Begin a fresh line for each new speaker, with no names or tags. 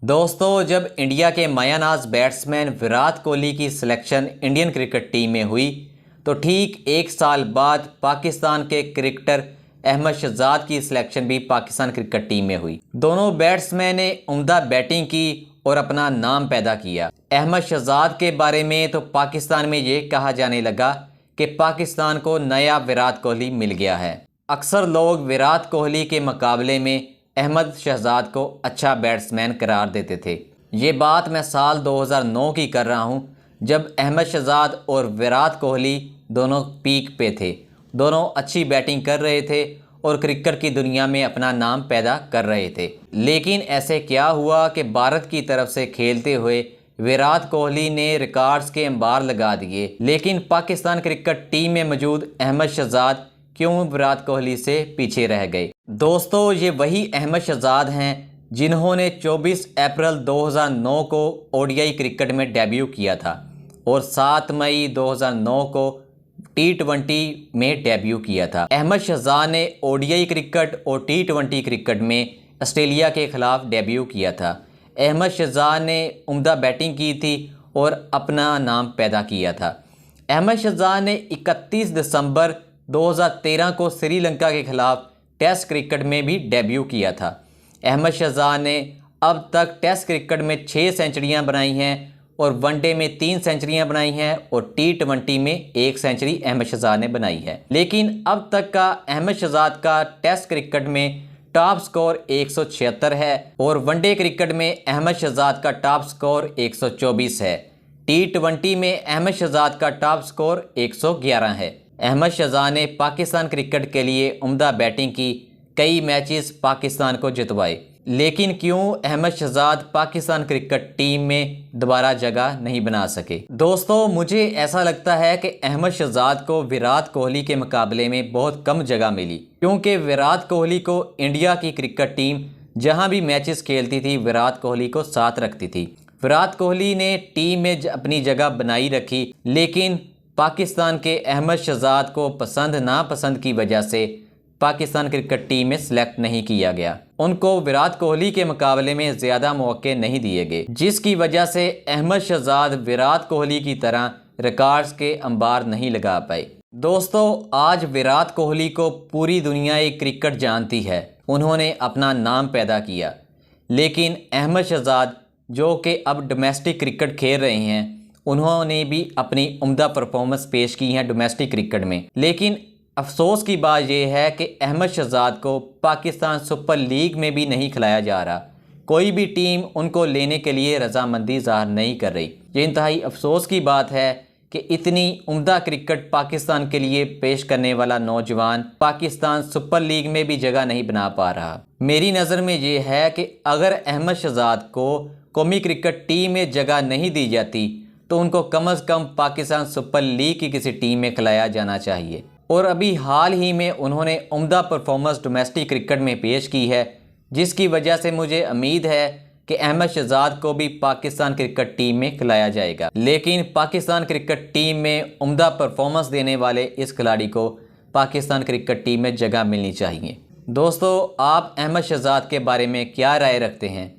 दोस्तों, जब इंडिया के मायानाज बैट्समैन विराट कोहली की सिलेक्शन इंडियन क्रिकेट टीम में हुई तो ठीक एक साल बाद पाकिस्तान के क्रिकेटर अहमद शहजाद की सिलेक्शन भी पाकिस्तान क्रिकेट टीम में हुई। दोनों बैट्समैन ने उम्दा बैटिंग की और अपना नाम पैदा किया। अहमद शहजाद के बारे में तो पाकिस्तान में ये कहा जाने लगा कि पाकिस्तान को नया विराट कोहली मिल गया है। अक्सर लोग विराट कोहली के मुकाबले में अहमद शहजाद को अच्छा बैट्समैन करार देते थे। ये बात मैं साल 2009 की कर रहा हूँ, जब अहमद शहजाद और विराट कोहली दोनों पीक पे थे। दोनों अच्छी बैटिंग कर रहे थे और क्रिकेट की दुनिया में अपना नाम पैदा कर रहे थे। लेकिन ऐसे क्या हुआ कि भारत की तरफ से खेलते हुए विराट कोहली ने रिकॉर्ड्स के अंबार लगा दिए, लेकिन पाकिस्तान क्रिकेट टीम में मौजूद अहमद शहजाद क्यों विराट कोहली से पीछे रह गए। दोस्तों, ये वही अहमद शहजाद हैं जिन्होंने 24 अप्रैल 2009 को ओडीआई क्रिकेट में डेब्यू किया था और 7 मई 2009 को T20 में डेब्यू किया था। अहमद शहजाद ने ओडीआई क्रिकेट और T20 क्रिकेट में ऑस्ट्रेलिया के खिलाफ डेब्यू किया था। अहमद शहजाद ने उम्दा बैटिंग की थी और अपना नाम पैदा किया था। अहमद शहजाद ने 31 दिसंबर 2013 को श्रीलंका के खिलाफ टेस्ट क्रिकेट में भी डेब्यू किया था। अहमद शहजाद ने अब तक टेस्ट क्रिकेट में 6 सेंचुरियां बनाई हैं और वनडे में 3 सेंचुरियां बनाई हैं और T20 में 1 सेंचुरी अहमद शहजाद ने बनाई है। लेकिन अब तक का अहमद शहजाद का टेस्ट क्रिकेट में टॉप स्कोर 176 है और वनडे क्रिकेट में अहमद शहजाद का टॉप स्कोर 124 है। T20 में अहमद शहजाद का टॉप स्कोर 111 है। अहमद शहजाद ने पाकिस्तान क्रिकेट के लिए उम्दा बैटिंग की, कई मैचेस पाकिस्तान को जितवाए। लेकिन क्यों अहमद शहजाद पाकिस्तान क्रिकेट टीम में दोबारा जगह नहीं बना सके। दोस्तों, मुझे ऐसा लगता है कि अहमद शहजाद को विराट कोहली के मुकाबले में बहुत कम जगह मिली, क्योंकि विराट कोहली को इंडिया की क्रिकेट टीम जहां भी मैचेस खेलती थी विराट कोहली को साथ रखती थी। विराट कोहली ने टीम में अपनी जगह बनाई रखी, लेकिन पाकिस्तान के अहमद शहजाद को पसंद नापसंद की वजह से पाकिस्तान क्रिकेट टीम में सिलेक्ट नहीं किया गया। उनको विराट कोहली के मुकाबले में ज़्यादा मौके नहीं दिए गए, जिसकी वजह से अहमद शहजाद विराट कोहली की तरह रिकॉर्ड्स के अंबार नहीं लगा पाए। दोस्तों, आज विराट कोहली को पूरी दुनिया क्रिकेट जानती है। उन्होंने अपना नाम पैदा किया, लेकिन अहमद शहजाद जो कि अब डोमेस्टिक क्रिकेट खेल रहे हैं, उन्होंने भी अपनी उम्दा परफॉर्मेंस पेश की है डोमेस्टिक क्रिकेट में। लेकिन अफसोस की बात यह है कि अहमद शहजाद को पाकिस्तान सुपर लीग में भी नहीं खिलाया जा रहा। कोई भी टीम उनको लेने के लिए रजामंदी ज़ाहिर नहीं कर रही। ये इंतहाई अफसोस की बात है कि इतनी उम्दा क्रिकेट पाकिस्तान के लिए पेश करने वाला नौजवान पाकिस्तान सुपर लीग में भी जगह नहीं बना पा रहा। मेरी नज़र में ये है कि अगर अहमद शहजाद को कौमी क्रिकेट टीम में जगह नहीं दी जाती तो उनको कम अज़ कम पाकिस्तान सुपर लीग की किसी टीम में खिलाया जाना चाहिए। और अभी हाल ही में उन्होंने उम्दा परफॉर्मेंस डोमेस्टिक क्रिकेट में पेश की है, जिसकी वजह से मुझे उम्मीद है कि अहमद शहजाद को भी पाकिस्तान क्रिकेट टीम में खिलाया जाएगा। लेकिन पाकिस्तान क्रिकेट टीम में उम्दा परफॉर्मेंस देने वाले इस खिलाड़ी को पाकिस्तान क्रिकेट टीम में जगह मिलनी चाहिए। दोस्तों, आप अहमद शहजाद के बारे में क्या राय रखते हैं?